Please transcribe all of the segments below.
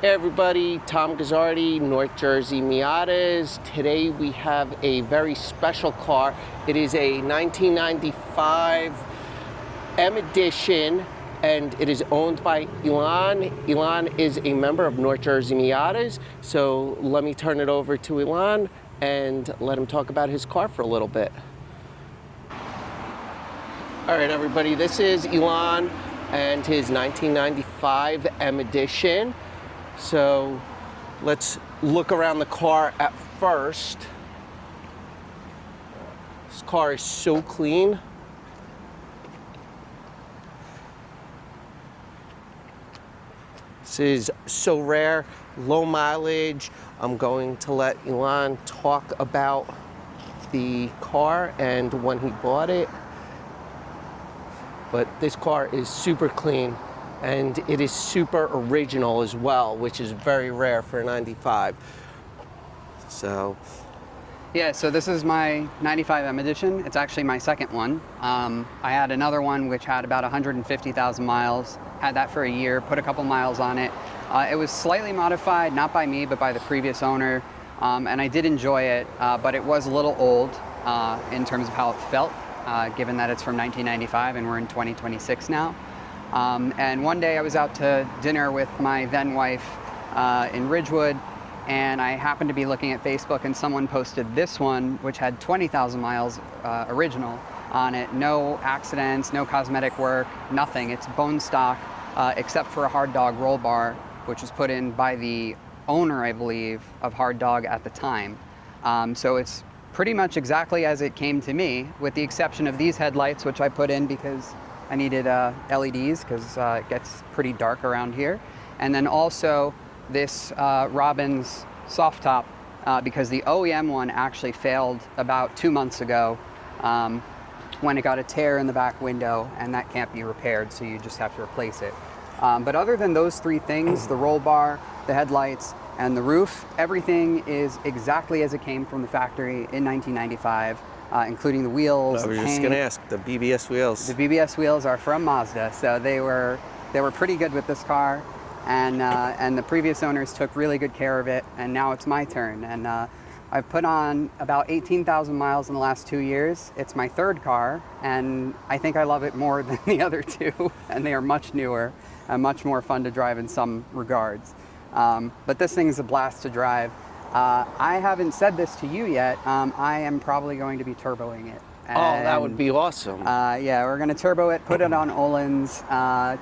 Hey everybody, Tom Gazzardi, North Jersey Miatas. Today we have a very special car. It is a 1995 M Edition and it is owned by Ilan. Ilan is a member of North Jersey Miatas. So let me turn it over to Ilan and let him talk about his car for a little bit. All right everybody, this is Ilan and his 1995 M Edition. So let's look around the car at first. This car is so clean. This is so rare, low mileage. I'm going to let Ilan talk about the car and when he bought it. But this car is super clean. And it is super original as well, which is very rare for a 95. So. Yeah, so this is my 95 M Edition. It's actually my second one. I had another one which had about 150,000 miles. Had that for a year, put a couple miles on it. It was slightly modified, not by me, but by the previous owner. And I did enjoy it, but it was a little old in terms of how it felt, given that it's from 1995 and we're in 2026 now. And one day I was out to dinner with my then wife in Ridgewood, and I happened to be looking at Facebook and someone posted this one, which had 20,000 miles original on it. No accidents, no cosmetic work, nothing. It's bone stock, except for a Hard Dog roll bar, which was put in by the owner, I believe, of Hard Dog at the time. So it's pretty much exactly as it came to me, with the exception of these headlights, which I put in because I needed LEDs because it gets pretty dark around here. And then also this Robbins Soft top because the OEM one actually failed about 2 months ago when it got a tear in the back window, and that can't be repaired, so you just have to replace it. But other than those three things, the roll bar, the headlights, and the roof, everything is exactly as it came from the factory in 1995. Including the wheels. I was just going to ask, the BBS wheels. The BBS wheels are from Mazda, so they were pretty good with this car, and the previous owners took really good care of it, and now it's my turn. And I've put on about 18,000 miles in the last 2 years. It's my third car, and I think I love it more than the other two, and they are much newer and much more fun to drive in some regards. But this thing is a blast to drive. I haven't said this to you yet. I am probably going to be turboing it. And, oh, that would be awesome. Yeah, we're going to turbo it, put it on Olin's,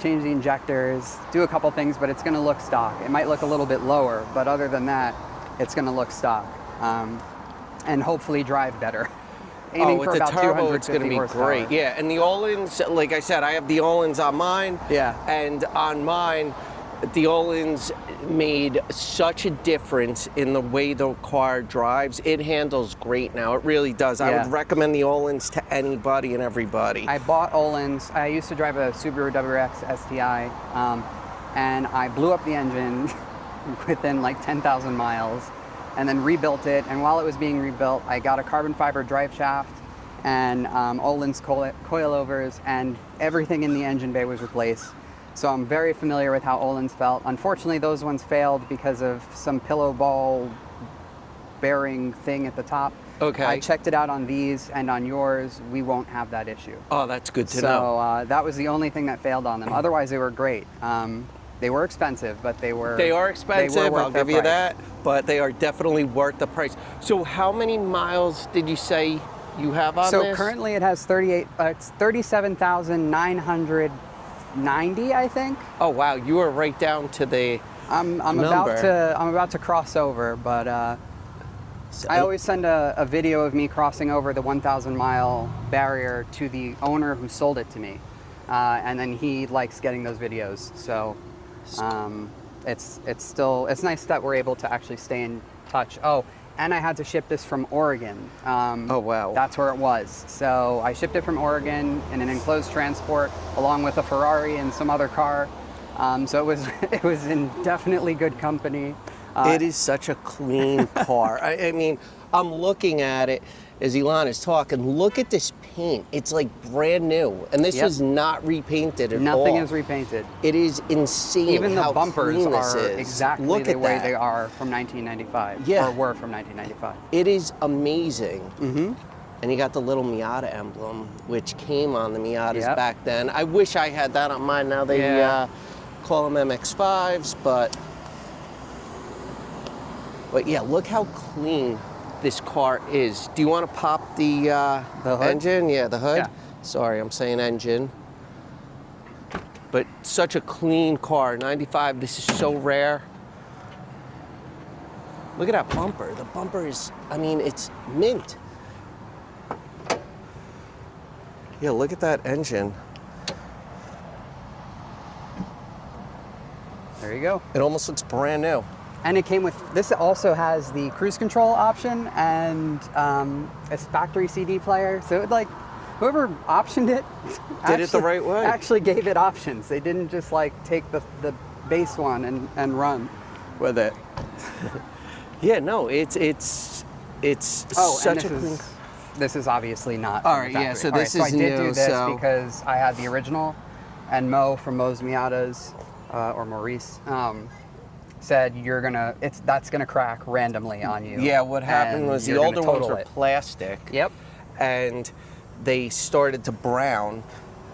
change the injectors, do a couple things, but it's going to look stock. It might look a little bit lower, but other than that, it's going to look stock. And hopefully drive better. Aiming with for the about turbo, it's going to be horsepower. great. Yeah, and the Olin's, like I said, I have the Olin's on mine. Yeah. And on mine, the Olin's made such a difference in the way the car drives. It handles great now. It really does. Yeah. I would recommend the Olin's to anybody and everybody. I bought Olin's. I used to drive a Subaru WRX STI, and I blew up the engine within like 10,000 miles and then rebuilt it. And while it was being rebuilt, I got a carbon fiber drive shaft and Olin's coilovers, and everything in the engine bay was replaced. So I'm very familiar with how Olin's felt. Unfortunately, those ones failed because of some pillow ball bearing thing at the top. Okay. I checked it out on these, and on yours, we won't have that issue. Oh, that's good to know. So that was the only thing that failed on them. Otherwise, they were great. They were expensive, but they were. They are expensive, I'll give you price. that, but they are definitely worth the price. So how many miles did you say you have on this? So currently it has 37,990, I think. Oh wow, you were right down to the I'm about to cross over, but I always send a video of me crossing over the 1,000 mile barrier to the owner who sold it to me, and then he likes getting those videos. So it's nice that we're able to actually stay in touch. Oh, and I had to ship this from Oregon. Oh wow. That's where it was. So I shipped it from Oregon in an enclosed transport along with a Ferrari and some other car. So it was in definitely good company. It is such a clean car. I mean, I'm looking at it as Ilan is talking, look at this paint. It's like brand new. And this Yep. is not repainted at all. Nothing is repainted. It is insane. Even the how bumpers clean this are is. exactly Look the at way that. they are from 1995. Yeah. Or were from 1995. It is amazing. Mm-hmm. And you got the little Miata emblem, which came on the Miatas Yep. back then. I wish I had that on mine. Now they Yeah. call them MX-5s, but yeah, look how clean this car is. Do you want to pop the hood? engine? Yeah, the hood. Yeah. Sorry, I'm saying engine. But such a clean car, 95. This is so rare. Look at that bumper. The bumper is, I mean, it's mint. Yeah, look at that engine. There you go. It almost looks brand new. And it came with, this also has the cruise control option and a factory CD player. So it, like, whoever optioned it Did it the right way. Actually gave it options. They didn't just like take the base one and run with it. Yeah, no, it's such a clean. This is obviously not. All from right, the yeah, factory. so this All right, is so I did new, do this so- because I had the original, and Mo from Mo's Miatas, or Maurice, said that's gonna crack randomly on you. Yeah, what happened and was the you're gonna older ones total were it. plastic. Yep. And they started to brown,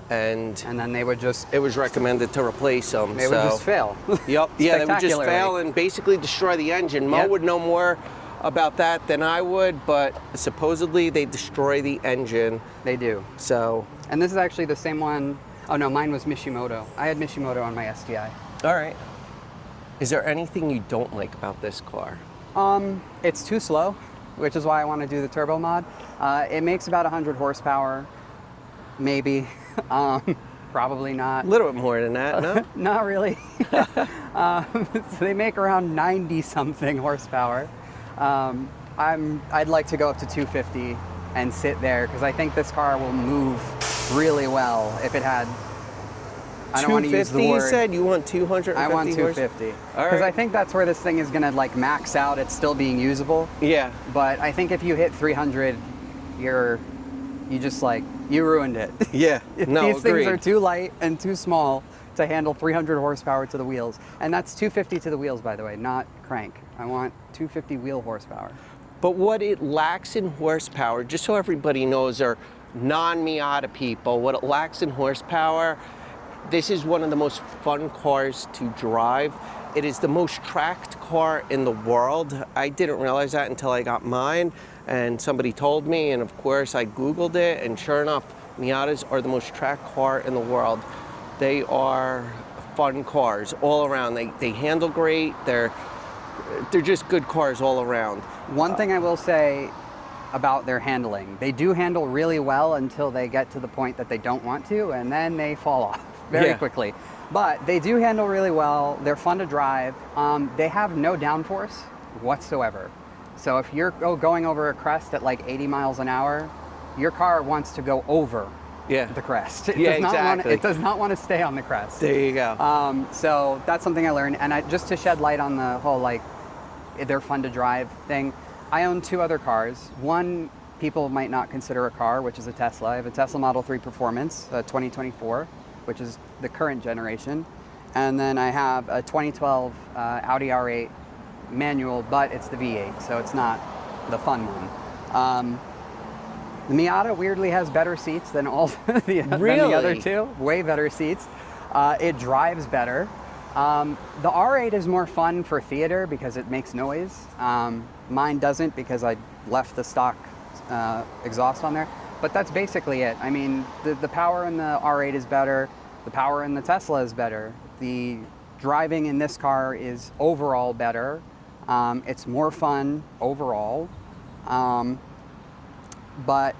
and And then they would just it was recommended to replace them. they would just fail. Yep. Yeah, they would just Spectacularly. fail and basically destroy the engine. Mo Yep. would know more about that than I would, but supposedly they destroy the engine. They do. So, And this is actually the same one. Oh no, mine was Mishimoto. I had Mishimoto on my STI. all right. Is there anything you don't like about this car? It's too slow, which is why I want to do the turbo mod. It makes about 100 horsepower, maybe. Probably not. A little bit more than that, no? Not really. So they make around 90 something horsepower. I'd like to go up to 250 and sit there because I think this car will move really well if it had. I don't want to use the 250 word. you said? You want 250 I want horse? 250 All because right. I think that's where this thing is gonna like max out. It's still being usable, Yeah. but I think if you hit 300, you ruined it. Yeah. No, These agreed. things are too light and too small to handle 300 horsepower to the wheels, and that's 250 to the wheels, by the way, not crank. I want 250 wheel horsepower. But what it lacks in horsepower, just so everybody knows, are non-Miata people, what it lacks in horsepower, this is one of the most fun cars to drive. It is the most tracked car in the world. I didn't realize that until I got mine, and somebody told me, and of course I Googled it, and sure enough, Miatas are the most tracked car in the world. They are fun cars all around. They handle great. They're just good cars all around. One thing I will say about their handling, they do handle really well until they get to the point that they don't want to, and then they fall off very Yeah. quickly. But they do handle really well. They're fun to drive. They have no downforce whatsoever. So if you're going over a crest at like 80 miles an hour, your car wants to go over Yeah. the crest. It Yeah, does not exactly. it does not want to stay on the crest. There you go. So that's something I learned. And just to shed light on the whole, like, they're fun to drive thing, I own two other cars. One people might not consider a car, which is a Tesla. I have a Tesla Model 3 Performance, 2024, which is the current generation. And then I have a 2012 Audi R8 manual, but it's the V8, so it's not the fun one. The Miata weirdly has better seats than all than the other Really? two. Way better seats. It drives better. The R8 is more fun for theater because it makes noise. Mine doesn't because I left the stock exhaust on there. But that's basically it. I mean, the power in the R8 is better. The power in the Tesla is better. The driving in this car is overall better. It's more fun overall. But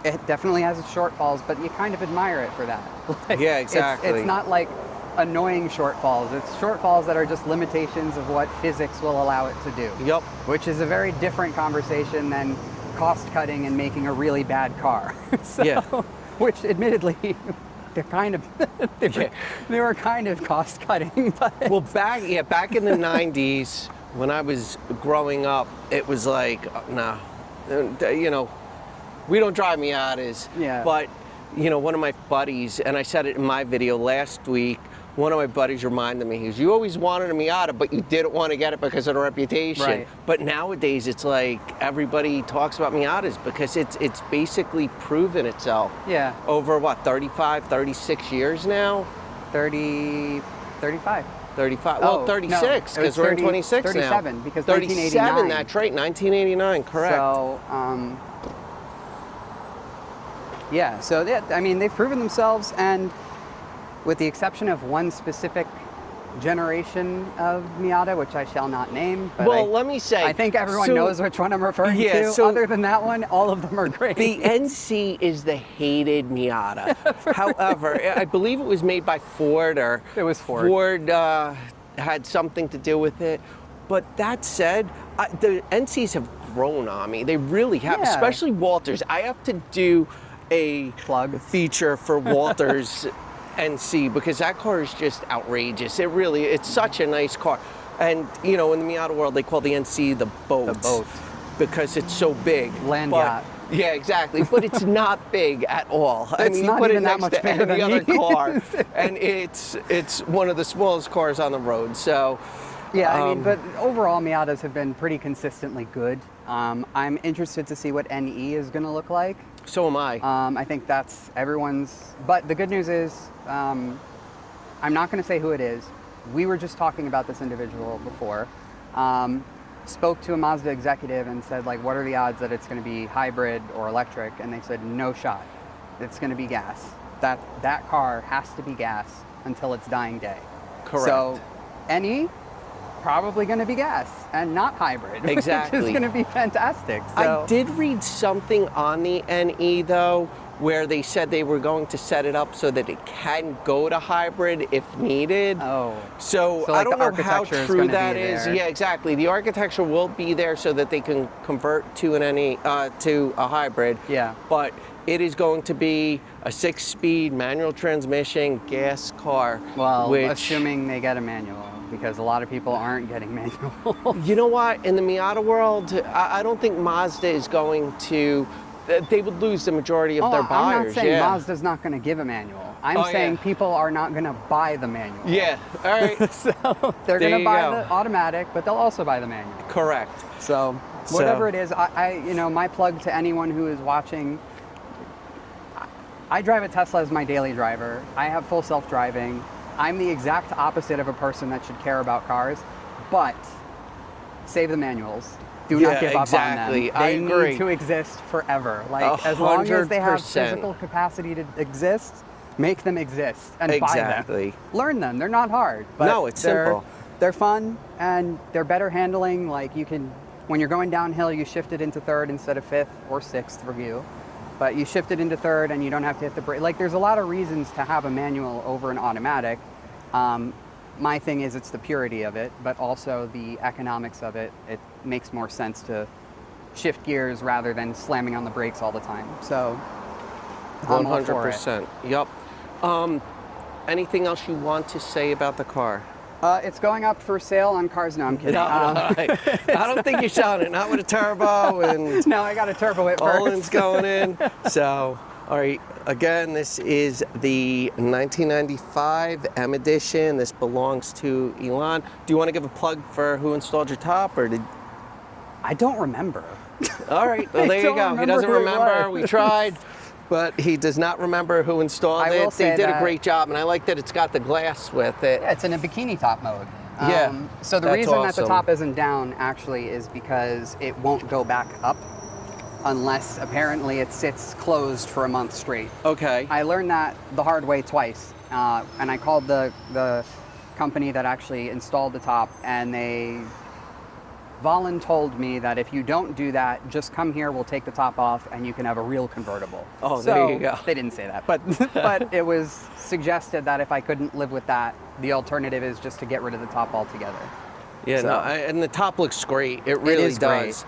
it definitely has its shortfalls, but you kind of admire it for that. Like, Yeah, exactly. It's not like annoying shortfalls. It's shortfalls that are just limitations of what physics will allow it to do. Yep. Which is a very different conversation than cost cutting and making a really bad car. So, Yeah. Which admittedly, they're kind of they were kind of cost cutting. But Well, back in the 90s, when I was growing up, it was like, nah, you know, we don't drive Miatas, Yeah. but, you know, one of my buddies, and I said it in my video last week, one of my buddies reminded me, he goes, you always wanted a Miata, but you didn't want to get it because of the reputation. Right. But nowadays, it's like everybody talks about Miatas because it's basically proven itself. Yeah. Over what, 35, 36 years now? 35. 35, Oh, well, 36, no, because we're in 26 now. 37, because 37, 1989. that's right, 1989, correct. So, yeah, so I mean, they've proven themselves, and with the exception of one specific generation of Miata, which I shall not name, but well, let me say, I think everyone knows which one I'm referring to. so Other than that one, all of them are great. the NC is the hated Miata. However, I believe it was made by Ford, or It was Ford. Ford had something to do with it. But that said, the NCs have grown on me. They really have, Yeah. especially Walters. I have to do a Plug. feature for Walters NC because that car is just outrageous. It's such a nice car. And, you know, in the Miata world, they call the NC the boat. The boat. Because it's so big. Land But- yacht. Yeah, exactly. But it's not big at all. I It's mean, not you put even it that next much to bigger any than other me. car, and it's one of the smallest cars on the road. So, Yeah, I mean, but overall, Miatas have been pretty consistently good. I'm interested to see what NE is going to look like. so am I. I think that's everyone's. But the good news is, I'm not going to say who it is. We were just talking about this individual before. Spoke to a Mazda executive and said, like, what are the odds that it's going to be hybrid or electric? And they said, no shot. It's going to be gas. That car has to be gas until its dying day. Correct. So, NE, probably going to be gas and not hybrid. Exactly. Which is going to be fantastic. So, I did read something on the NE though, where they said they were going to set it up so that it can go to hybrid if needed. Oh. So, So, like, I don't the know how architecture is true gonna that be is. there. Yeah, exactly. The architecture will be there so that they can convert to an NE to a hybrid. Yeah. But it is going to be a 6-speed manual transmission gas car. Well, which, assuming they get a manual, because a lot of people aren't getting manual. you know what? In the Miata world, I don't think Mazda is going to. They would lose the majority of their buyers. I'm not saying yeah. Mazda's not going to give a manual. I'm Oh, saying yeah. people are not going to buy the manual. Yeah. All right. So they're There going to you buy go. the automatic, but they'll also buy the manual. Correct. So whatever it is, my plug to anyone who is watching, I drive a Tesla as my daily driver. I have full self-driving. I'm the exact opposite of a person that should care about cars, but save the manuals. Do not give exactly. up on them. I They agree. need to exist forever. Like, as long as they have 100%. physical capacity to exist, make them exist and Exactly. buy them. Learn them. They're not hard. But No, it's simple. They're fun and they're better handling. Like, you can, when you're going downhill, you shift it into third instead of fifth or sixth for you. But you shift it into third and you don't have to hit the brake. Like, there's a lot of reasons to have a manual over an automatic. My thing is it's the purity of it, but also the economics of it. It makes more sense to shift gears rather than slamming on the brakes all the time. So, I'm all for it. 100%. Yep. Anything else you want to say about the car? It's going up for sale on Cars. No, I'm kidding. No, I don't think you're selling it. Not with a turbo and No, I got a turbo it Olin's first. going in. So, all right. Again, this is the 1995 M Edition. This belongs to Ilan. Do you want to give a plug for who installed your top, or did? I don't remember. All right. Well, I there you don't go. He remember doesn't who it remember. was. We tried, but he does not remember who installed I will it. They say did a that- great job, and I like that it's got the glass with it. Yeah, it's in a bikini top mode. Yeah, So the that's reason that the awesome. top isn't down actually is because it won't go back up unless apparently it sits closed for a month straight. Okay. I learned that the hard way twice, and I called the company that actually installed the top, and they told me that if you don't do that, just come here, we'll take the top off, and you can have a real convertible. Oh, So, there you go. They didn't say that, but it was suggested that if I couldn't live with that, the alternative is just to get rid of the top altogether. Yeah, So- no, and the top looks great. It really is great. does.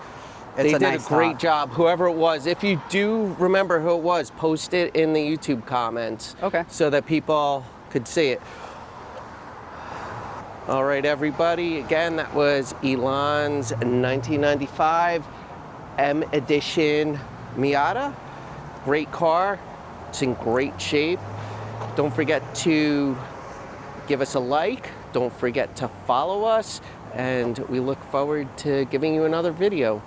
It's They a did nice a great top. job, whoever it was. If you do remember who it was, post it in the YouTube comments. Okay. So that people could see it. All right, everybody. Again, that was Ilan's 1995 M Edition Miata. Great car. It's in great shape. Don't forget to give us a like. Don't forget to follow us. And we look forward to giving you another video.